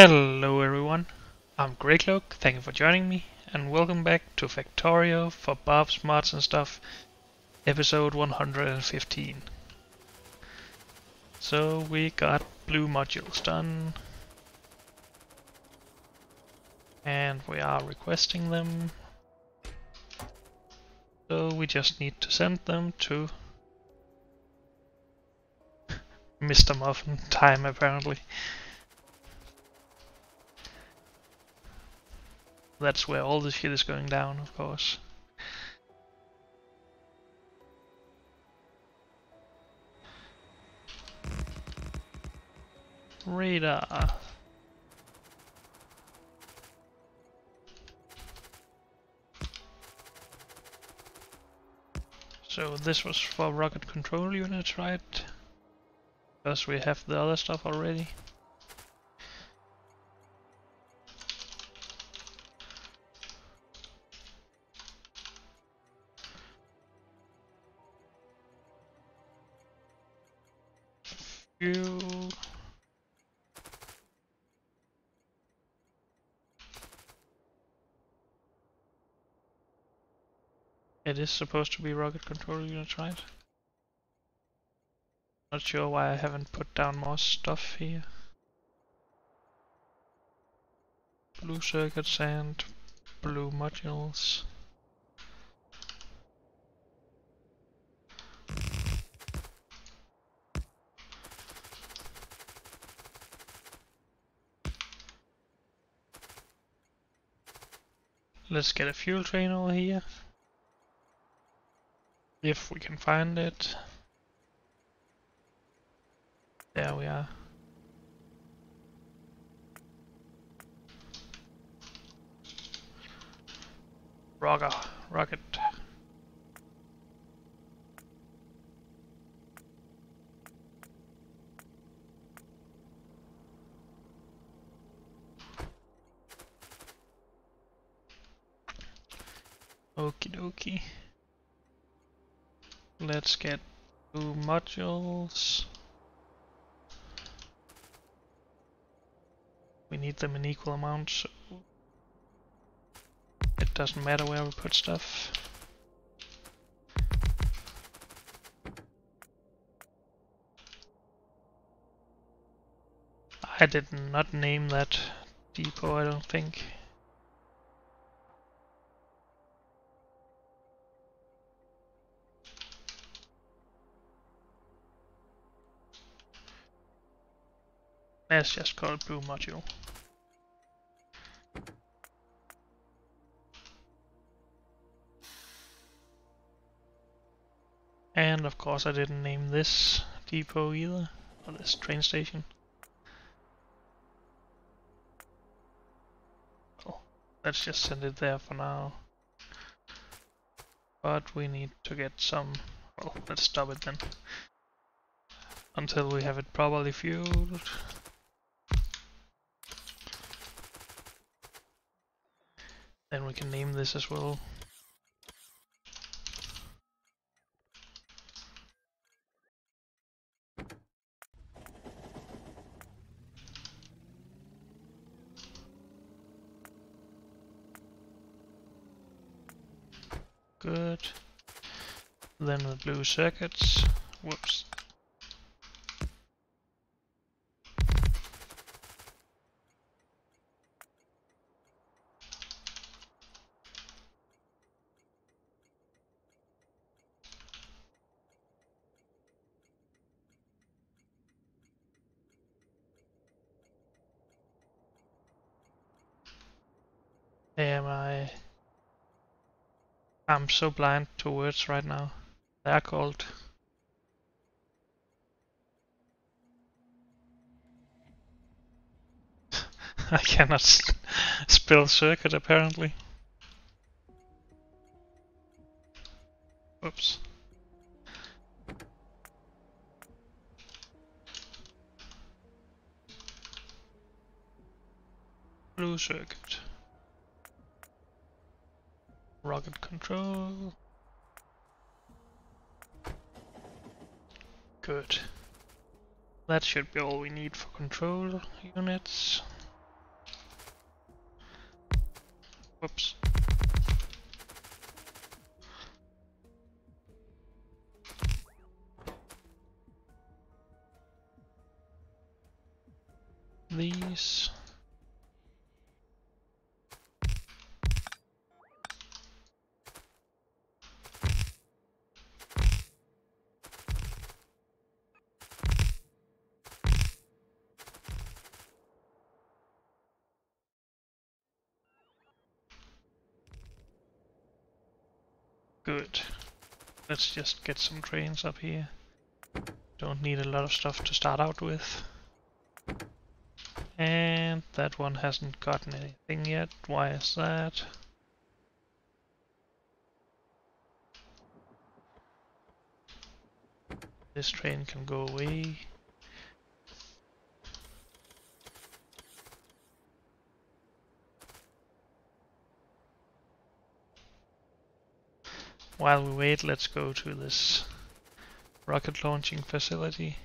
Hello everyone, I'm Greycloak, thank you for joining me, and welcome back to Factorio for Bob's Mods and Stuff, episode 115. So we got blue modules done, and we are requesting them, so we just need to send them to Mr. Muffin time apparently. That's where all the shit is going down, of course. Radar. So this was for rocket control units, right? Because we have the other stuff already. Fuel. It is supposed to be rocket control units, right? Not sure why I haven't put down more stuff here. Blue circuits and blue modules. Let's get a fuel train over here. If we can find it. There we are. Rocket. Okie dokie. Let's get blue modules. We need them in equal amounts, so it doesn't matter where we put stuff. I did not name that depot, I don't think. Let's just call it blue module. And of course I didn't name this depot either, or this train station. Oh, let's just send it there for now. But we need to get some... well, let's stop it then. Until we have it properly fueled. Then we can name this as well. Good. Then the blue circuits. Whoops. I'm so blind to words right now. They're called. I cannot spell circuit apparently. Oops. Blue circuit. Rocket control. Good. That should be all we need for control units. Whoops. These. Good. Let's just get some trains up here. Don't need a lot of stuff to start out with. And that one hasn't gotten anything yet. Why is that? This train can go away. While we wait, let's go to this rocket launching facility.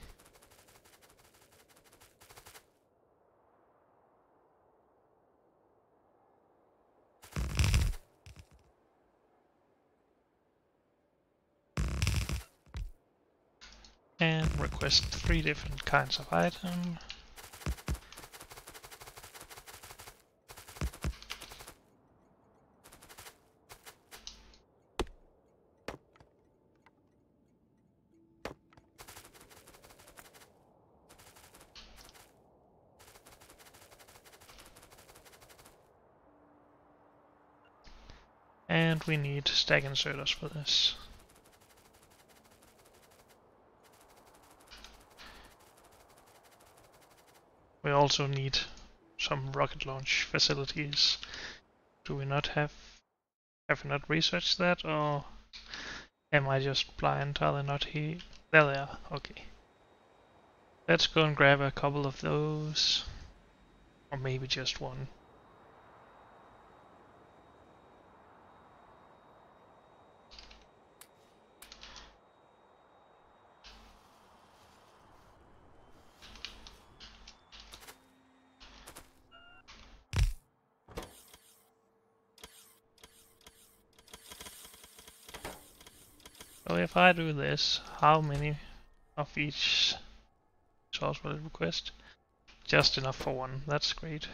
And request 3 different kinds of item. And we need stack inserters for this. We also need some rocket launch facilities. Do we not have we not researched that, or am I just blind? Are they not here? There they are, okay. Let's go and grab a couple of those. Or maybe just one. So if I do this, how many of each source will it request? Just enough for one, that's great.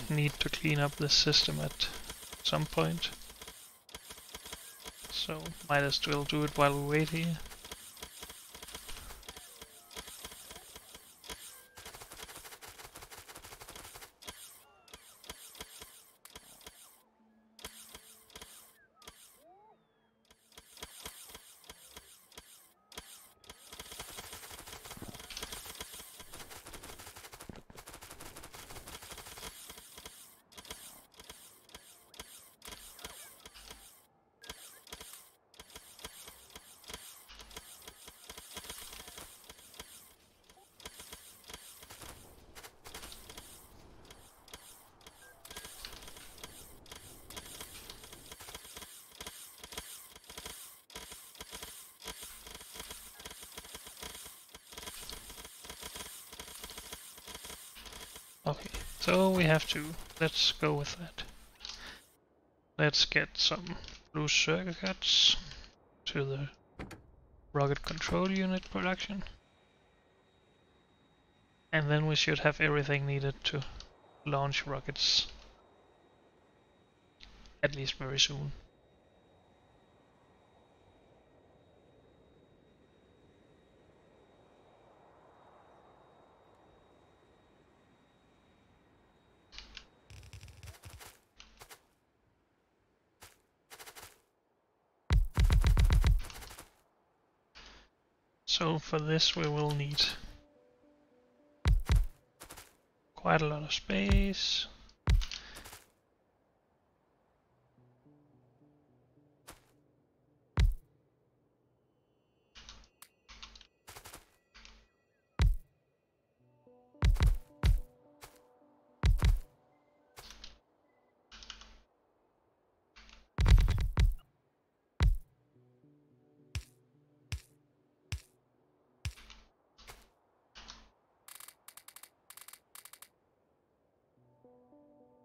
We need to clean up this system at some point. So might as well do it while we wait here. Okay, so we have to, let's go with that. Let's get some blue circuits to the rocket control unit production. And then we should have everything needed to launch rockets. At least very soon. So for this we will need, of quite a lot of space.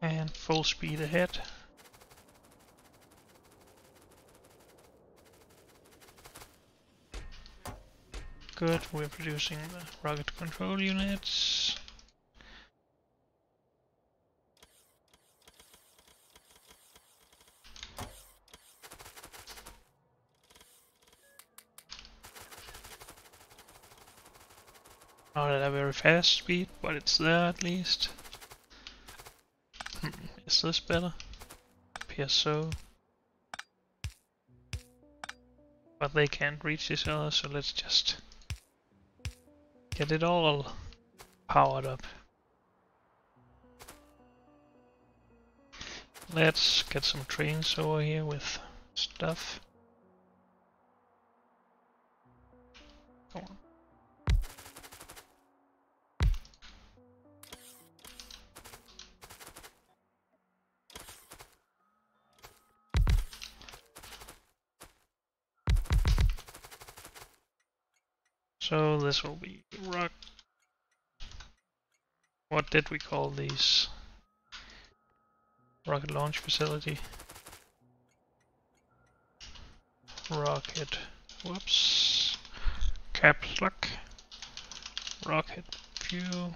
And full speed ahead. Good, we're producing the rocket control units. Not at a very fast speed, but it's there at least. Is this better? Appears so. But they can't reach each other, so let's just get it all powered up. Let's get some trains over here with stuff. Come on. So this will be rock. What did we call these? Rocket launch facility. Rocket. Whoops. Caps lock. Rocket fuel.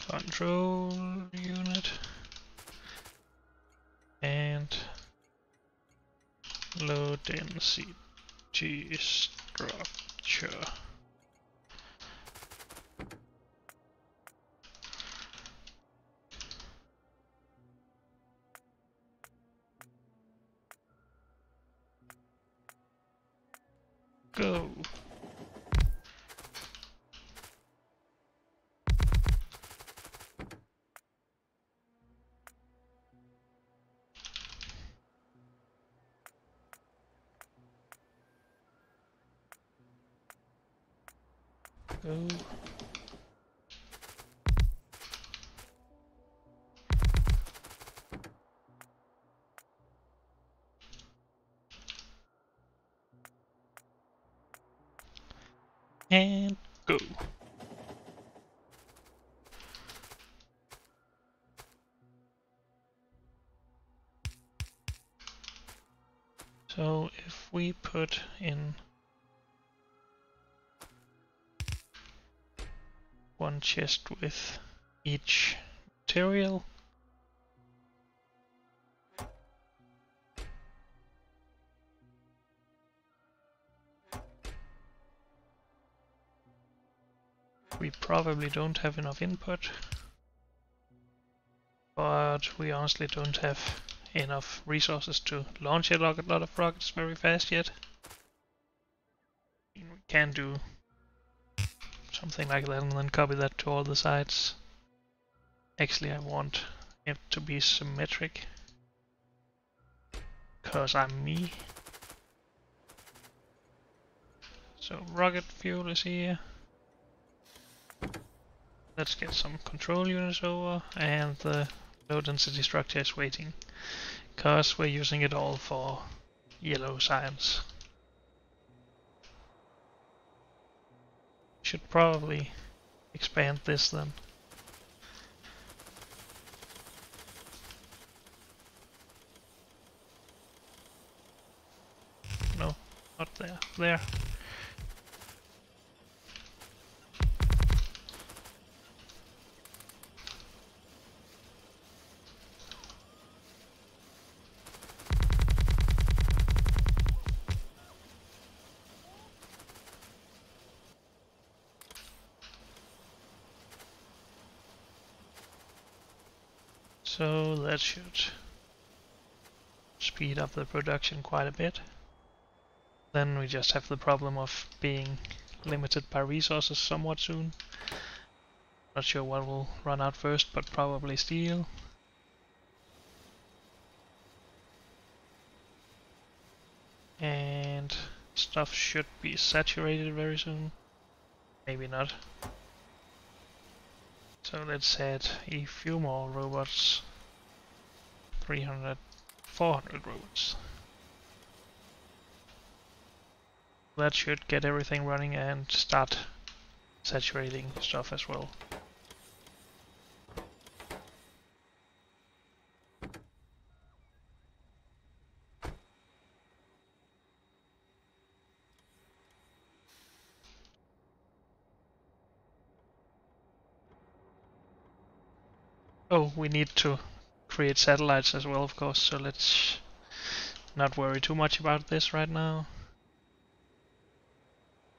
Control unit. And low density structure. Go. Go. And go. So if we put in one chest with each material, we probably don't have enough input, but we honestly don't have enough resources to launch a lot of rockets very fast yet. We can do something like that and then copy that to all the sides. Actually, I want it to be symmetric, cause I'm me. So rocket fuel is here. Let's get some control units over, and the low density structure is waiting, cause we're using it all for yellow science. Should probably expand this then. No, not there. There. So that should speed up the production quite a bit. Then we just have the problem of being limited by resources somewhat soon. Not sure what will run out first, but probably steel. And stuff should be saturated very soon. Maybe not. So let's add a few more robots. 300, 400 robots. That should get everything running and start saturating stuff as well. Oh, we need to create satellites as well, of course, so let's not worry too much about this right now.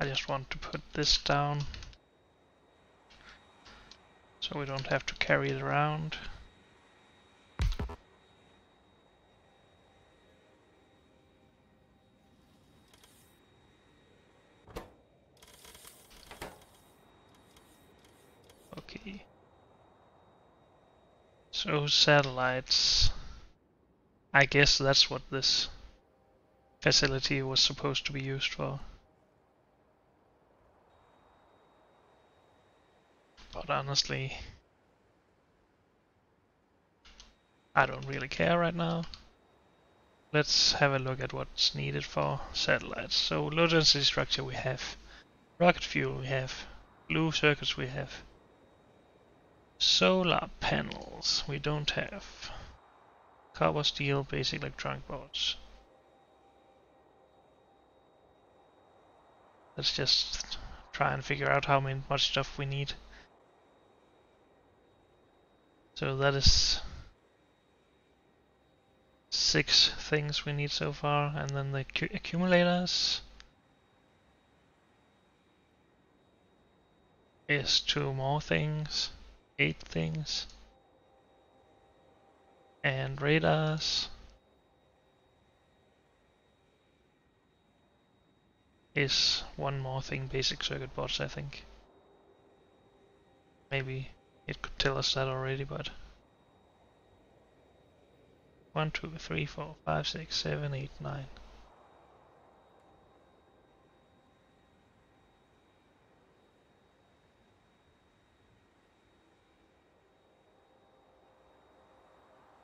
I just want to put this down so we don't have to carry it around. Okay. So satellites. I guess that's what this facility was supposed to be used for. But honestly, I don't really care right now. Let's have a look at what's needed for satellites. So low density structure we have, rocket fuel we have, blue circuits we have, solar panels we don't have, copper, steel, basic electronic boards. Let's just try and figure out how much stuff we need. So that is 6 things we need so far, and then the accumulators is 2 more things, 8 things, and radars is 1 more thing, basic circuit boards I think. Maybe it could tell us that already, but 1, 2, 3, 4, 5, 6, 7, 8, 9.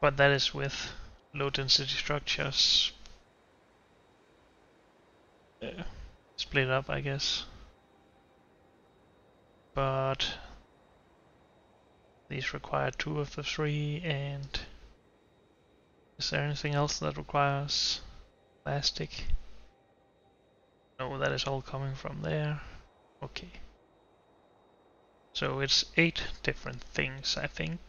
But that is with low density structures split up, I guess. But these require 2 of the 3, and is there anything else that requires plastic? No, that is all coming from there. Okay. So it's 8 different things, I think.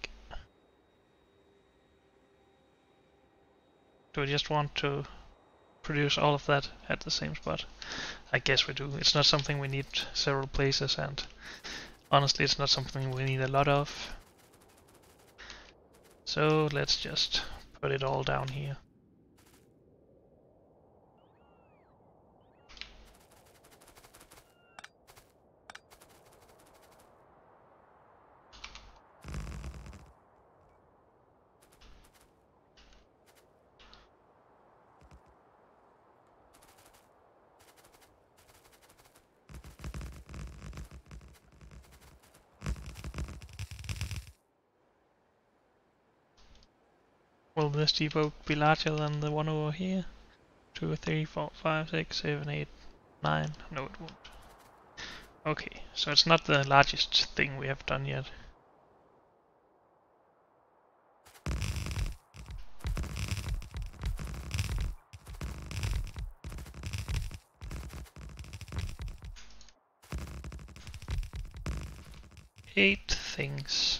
Do we just want to produce all of that at the same spot? I guess we do. It's not something we need several places, and honestly it's not something we need a lot of. So let's just put it all down here. Will this depot be larger than the one over here? 2, 3, 4, 5, 6, 7, 8, 9. No, it won't. Okay, so it's not the largest thing we have done yet. Eight things.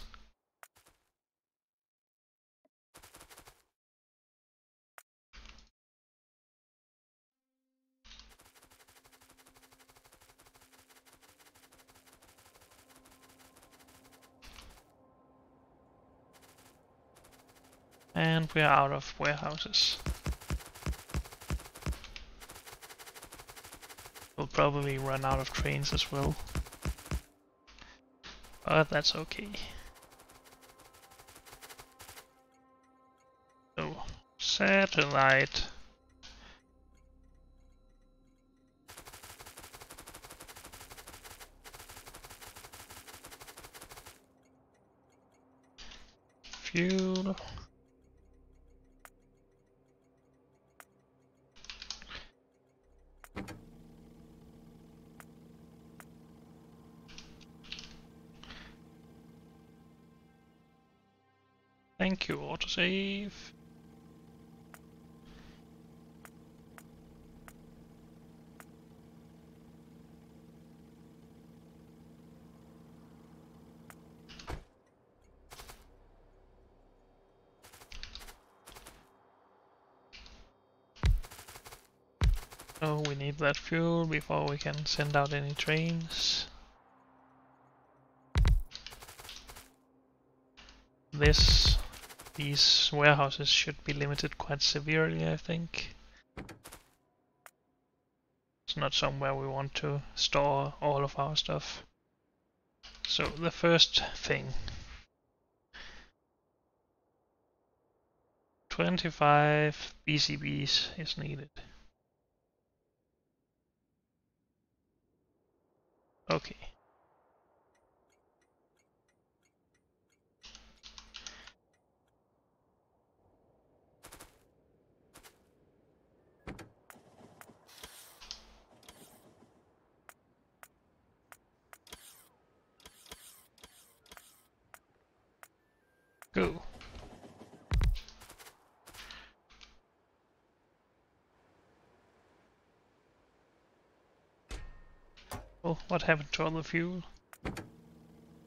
And we are out of warehouses. We'll probably run out of trains as well. But that's okay. So, satellite. Fuel. Thank you, autosave. Oh, we need that fuel before we can send out any trains. These warehouses should be limited quite severely, I think. It's not somewhere we want to store all of our stuff. So the first thing. 25 BCBs is needed. Okay. Go. Oh, what happened to all the fuel?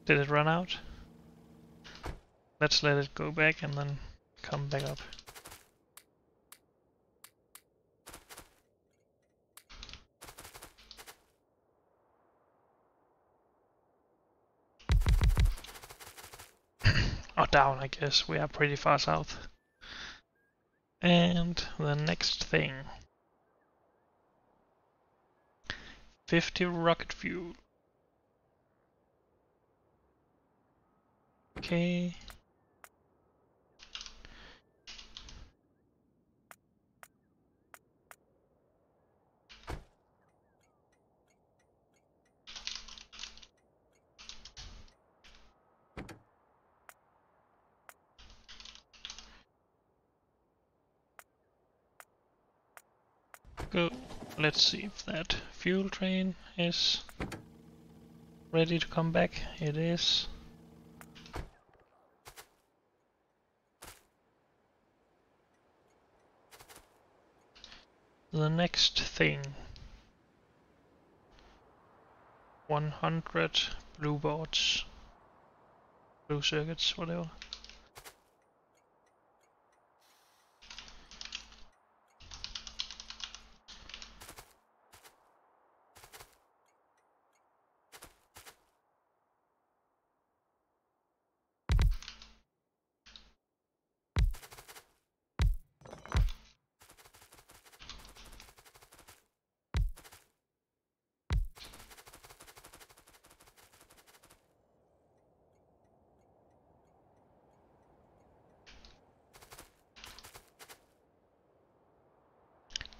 Did it run out? Let's let it go back and then come back up. Or down, I guess. We are pretty far south. And the next thing. 50 rocket fuel. Okay. Go. Let's see if that fuel train is ready to come back. It is. The next thing. 100 blue boards. Blue circuits, whatever.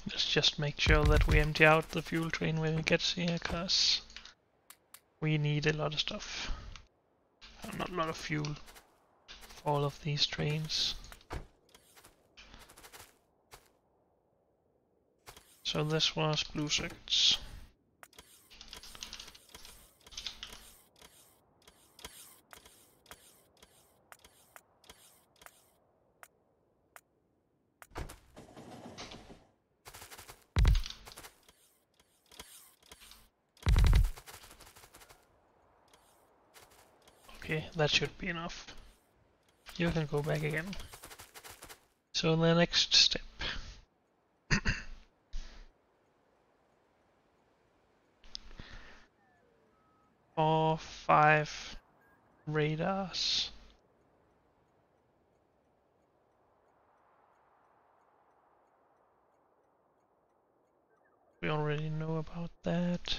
Let's just make sure that we empty out the fuel train when it gets here, cause we need a lot of stuff. Not a lot of fuel for all of these trains. So this was blue circuits. Okay, that should be enough. You can go back again. So the next step. Or 5 radars. We already know about that.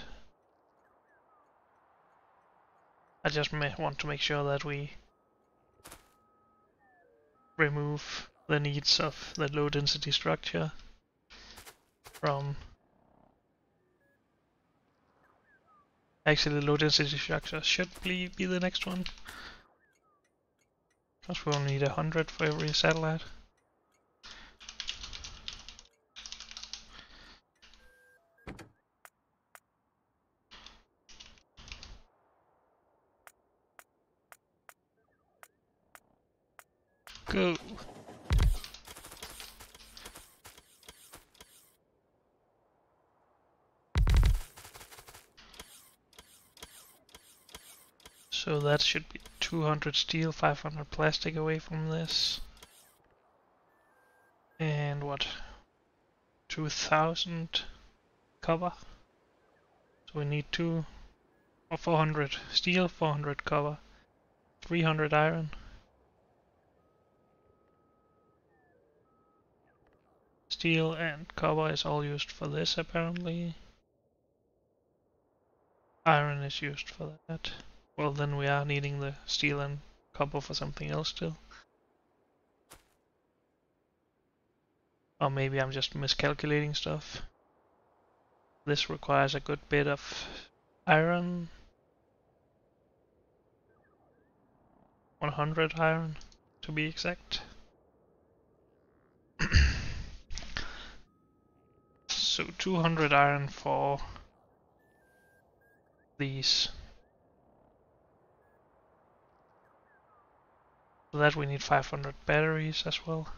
I just want to make sure that we remove the needs of the low density structure from... Actually, the low density structure should be the next one. Because we only need 100 for every satellite. Go! So that should be 200 steel, 500 plastic away from this. And what? 2000 copper. So we need 400 steel, 400 copper, 300 iron. Steel and copper is all used for this apparently. Iron is used for that. Well, then we are needing the steel and copper for something else still. Or maybe I'm just miscalculating stuff. This requires a good bit of iron. 100 iron, to be exact. So 200 iron for these. For that we need 500 batteries as well.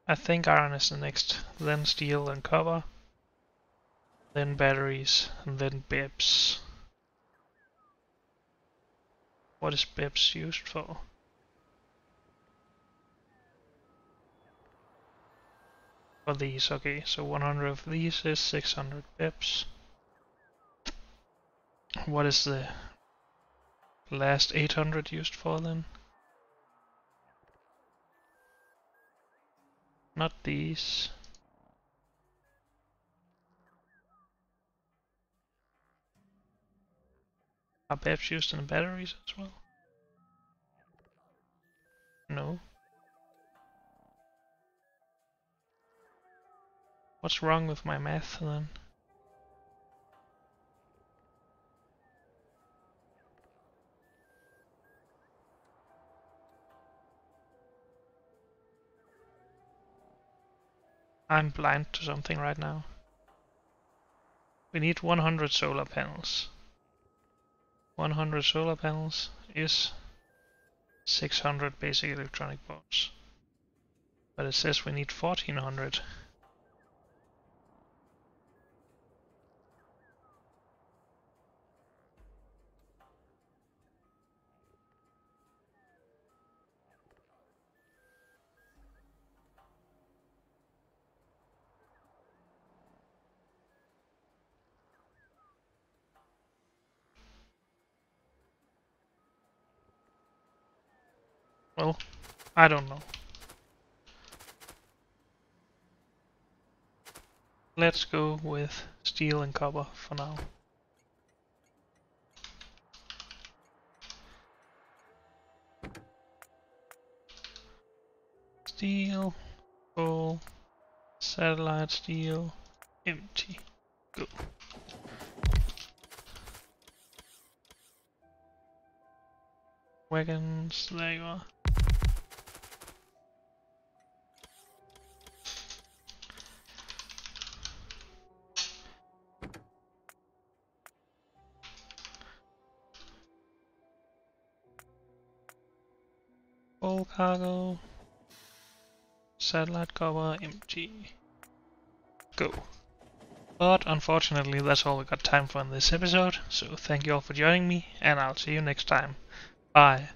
I think iron is the next, then steel and copper, then batteries, and then BEPS. What is BEPS used for? For these, okay, so 100 of these is 600 BEPS. What is the last 800 used for then? Not these. Are BEPS used in the batteries as well? No. What's wrong with my math then? I'm blind to something right now. We need 100 solar panels. 100 solar panels is 600 basic electronic boards. But it says we need 1400. Well, I don't know. Let's go with steel and copper for now. Steel, full, satellite steel, empty, go. Wagons, there you are. Full cargo, satellite cover, empty, go. But unfortunately that's all we got time for in this episode, so thank you all for joining me, and I'll see you next time. Bye.